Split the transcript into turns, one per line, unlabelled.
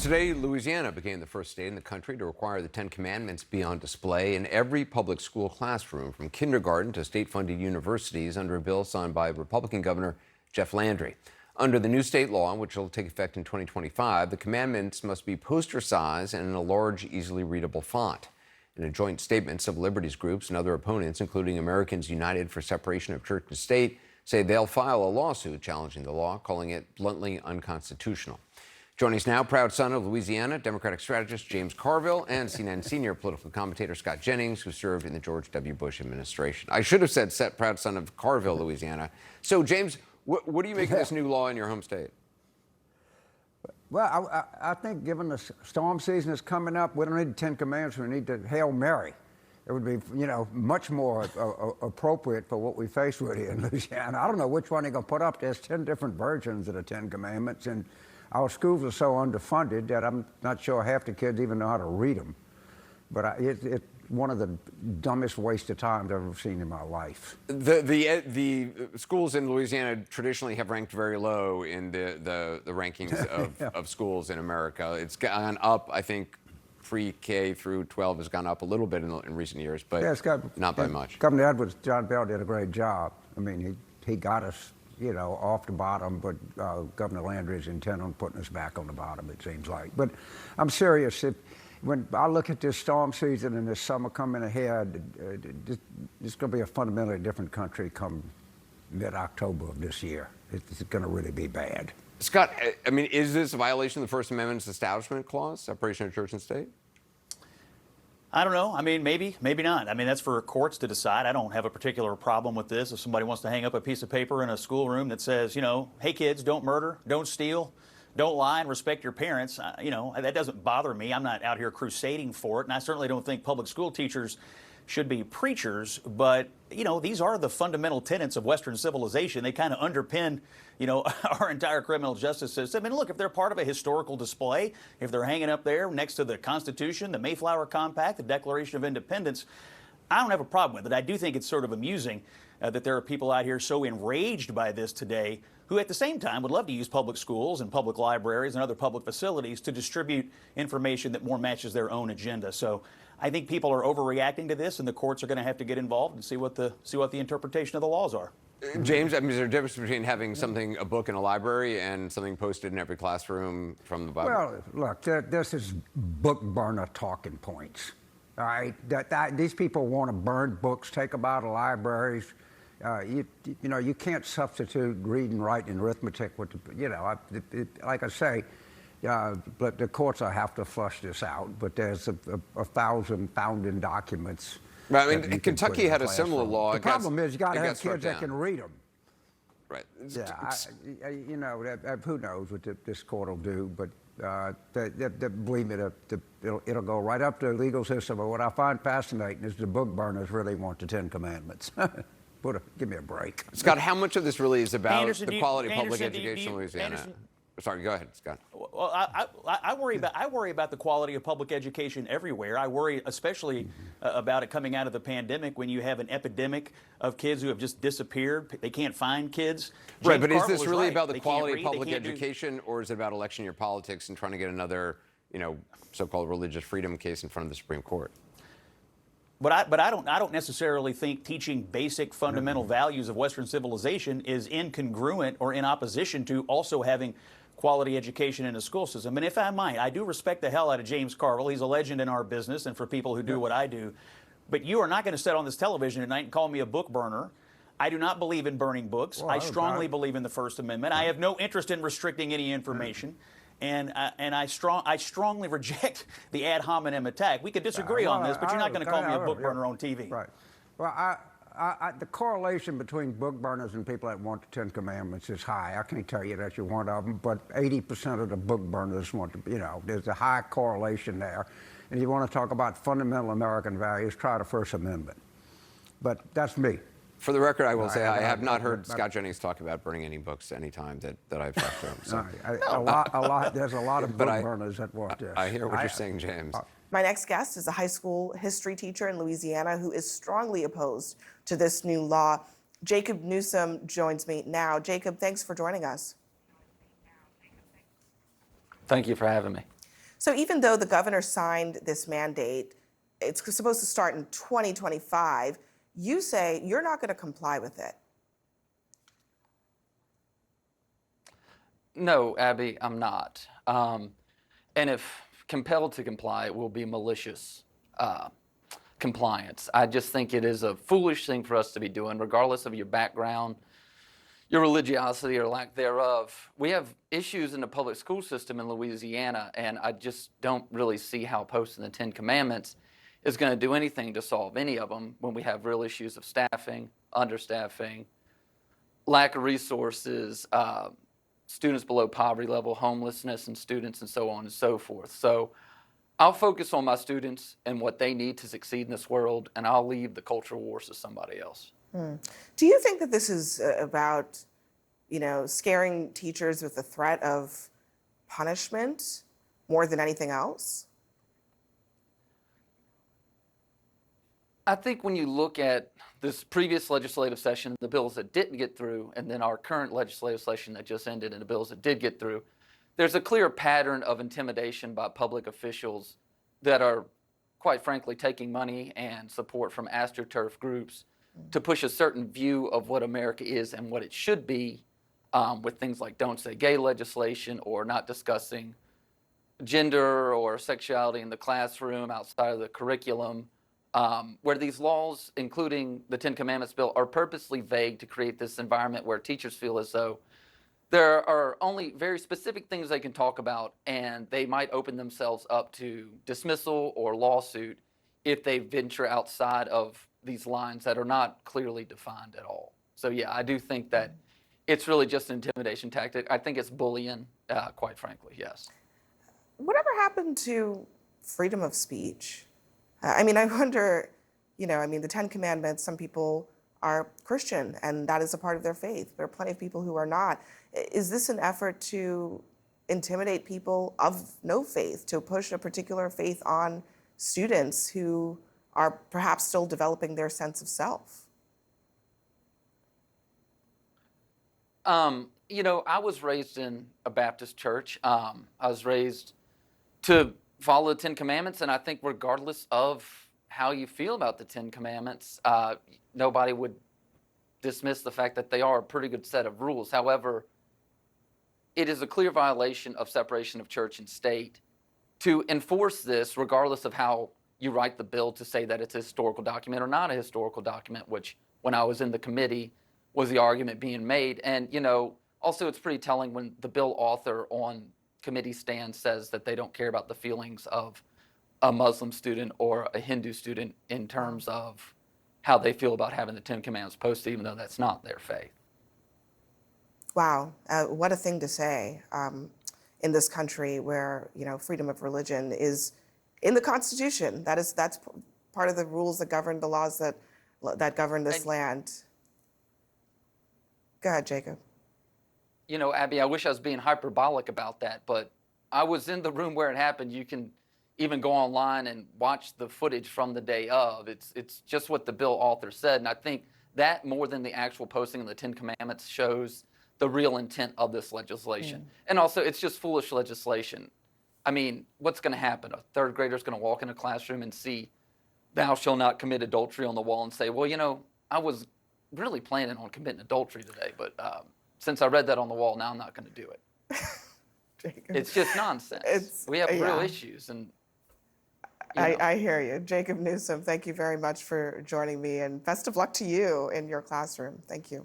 Today, Louisiana became the first state in the country to require the Ten Commandments be on display in every public school classroom, from kindergarten to state-funded universities, under a bill signed by Republican Governor Jeff Landry. Under the new state law, which will take effect in 2025, the commandments must be poster size and in a large, easily readable font. In a joint statement, civil liberties groups and other opponents, including Americans United for Separation of Church and State, say they'll file a lawsuit challenging the law, calling it bluntly unconstitutional. Joining us now, proud son of Louisiana, Democratic strategist James Carville, and CNN senior political commentator Scott Jennings, who served in the George W. Bush administration. I should have said proud son of Carville, Louisiana. So, James, what do you make of this new law in your home state?
Well, I think given the storm season is coming up, we don't need the Ten Commandments, we need the Hail Mary. It would be, much more appropriate for what we face with here in Louisiana. I don't know which one they're going to put up. There's 10 different versions of the Ten Commandments, and our schools are so underfunded that I'm not sure half the kids even know how to read them. But it's one of the dumbest waste of time I've ever seen in my life.
The schools in Louisiana traditionally have ranked very low in the rankings of schools in America. It's gone up, I think. Pre-K through 12 has gone up a little bit in recent years, but not by much.
Governor Edwards, John Bell did a great job. I mean, he got us, off the bottom, but Governor Landry is intent on putting us back on the bottom, it seems like. But I'm serious. When I look at this storm season and this summer coming ahead, it's going to be a fundamentally different country come mid-October of this year. It's going to really be bad.
Scott, I mean, is this a violation of the First Amendment's Establishment Clause, separation of church and state?
I don't know. I mean, maybe not. I mean, that's for courts to decide. I don't have a particular problem with this. If somebody wants to hang up a piece of paper in a schoolroom that says, hey, kids, don't murder, don't steal, don't lie, and respect your parents, that doesn't bother me. I'm not out here crusading for it, and I certainly don't think public school teachers should be preachers, but, these are the fundamental tenets of Western civilization. They kind of underpin, our entire criminal justice system. And look, if they're part of a historical display, if they're hanging up there next to the Constitution, the Mayflower Compact, the Declaration of Independence, I don't have a problem with it. I do think it's sort of amusing that there are people out here so enraged by this today who at the same time would love to use public schools and public libraries and other public facilities to distribute information that more matches their own agenda. So I think people are overreacting to this, and the courts are going to have to get involved and see what the interpretation of the laws are.
James, I mean, is there a difference between having a book in a library and something posted in every classroom from the Bible?
Well, look, this is book burner talking points. All right, these people want to burn books, take them out of libraries. You can't substitute reading, writing, and arithmetic with, like I say, but the courts will have to flush this out. But there's a 1,000 founding documents.
Right, I mean, Kentucky had a similar law.
The problem is you got to have kids that can read them.
Right.
Yeah, who knows what this court will do, but believe me, it'll go right up to the legal system. But what I find fascinating is the book burners really want the Ten Commandments. Give me a break.
Scott, how much of this really is about the quality of public education in Louisiana? Sorry, go ahead, Scott.
Well, I worry about the quality of public education everywhere. I worry especially about it coming out of the pandemic when you have an epidemic of kids who have just disappeared. They can't find kids.
Right, but is this really about the quality of public education, or is it about election year politics and trying to get another, so-called religious freedom case in front of the Supreme Court?
But I don't necessarily think teaching basic fundamental values of Western civilization is incongruent or in opposition to also having quality education in a school system. And if I might, I do respect the hell out of James Carville. He's a legend in our business and for people who do what I do. But you are not going to sit on this television tonight and call me a book burner. I do not believe in burning books. Well, I strongly believe in the First Amendment. I have no interest in restricting any information. And I strongly reject the ad hominem attack. We could disagree on this, but you're not going to call me a book burner on TV.
Right. Well, the correlation between book burners and people that want the Ten Commandments is high. I can't tell you that you're one of them, but 80% of the book burners want to, there's a high correlation there. And you want to talk about fundamental American values, try the First Amendment. But that's me.
For the record, I will say I have not heard Scott Jennings talk about burning any books any time that I've talked to him. So.
There's a lot of book burners that want this.
I hear what you're saying, James.
My next guest is a high school history teacher in Louisiana who is strongly opposed to this new law. Jacob Newsom joins me now. Jacob, thanks for joining us.
Thank you for having me.
So even though the governor signed this mandate, it's supposed to start in 2025, you say you're not going to comply with it.
No, Abby, I'm not. And if compelled to comply, it will be malicious compliance. I just think it is a foolish thing for us to be doing, regardless of your background, your religiosity or lack thereof. We have issues in the public school system in Louisiana, and I just don't really see how posting the 10 Commandments is going to do anything to solve any of them when we have real issues of staffing, understaffing, lack of resources, students below poverty level, homelessness in students, and so on and so forth. So I'll focus on my students and what they need to succeed in this world, and I'll leave the cultural wars to somebody else.
Do you think that this is about, scaring teachers with the threat of punishment more than anything else?
I think when you look at this previous legislative session, the bills that didn't get through, and then our current legislative session that just ended and the bills that did get through, there's a clear pattern of intimidation by public officials that are, quite frankly, taking money and support from AstroTurf groups to push a certain view of what America is and what it should be, with things like don't say gay legislation or not discussing gender or sexuality in the classroom outside of the curriculum. Where these laws, including the 10 Commandments bill, are purposely vague to create this environment where teachers feel as though there are only very specific things they can talk about, and they might open themselves up to dismissal or lawsuit if they venture outside of these lines that are not clearly defined at all. So yeah, I do think that it's really just an intimidation tactic. I think it's bullying, quite frankly, yes.
Whatever happened to freedom of speech? I wonder, the 10 Commandments, some people are Christian and that is a part of their faith. There are plenty of people who are not. Is this an effort to intimidate people of no faith, to push a particular faith on students who are perhaps still developing their sense of self?
I was raised in a Baptist church. I was raised to follow the 10 Commandments, and I think regardless of how you feel about the 10 Commandments, nobody would dismiss the fact that they are a pretty good set of rules. However, it is a clear violation of separation of church and state to enforce this regardless of how you write the bill to say that it's a historical document or not a historical document, which when I was in the committee was the argument being made. And, also it's pretty telling when the bill author on committee stand says that they don't care about the feelings of a Muslim student or a Hindu student in terms of how they feel about having the 10 Commandments posted, even though that's not their faith.
Wow, what a thing to say in this country where, freedom of religion is in the Constitution. That's part of the rules that govern the laws that govern this land. Go ahead, Jacob.
Abby, I wish I was being hyperbolic about that, but I was in the room where it happened. You can even go online and watch the footage from the day of. It's just what the bill author said, and I think that more than the actual posting of the 10 Commandments shows the real intent of this legislation. And also, it's just foolish legislation. What's going to happen? A third grader is going to walk in a classroom and see "Thou shalt not commit adultery" on the wall and say, well, I was really planning on committing adultery today, but since I read that on the wall, now I'm not going to do it. It's just nonsense. We have real issues. And
I hear you. Jacob Newsom, thank you very much for joining me, and best of luck to you in your classroom. Thank you.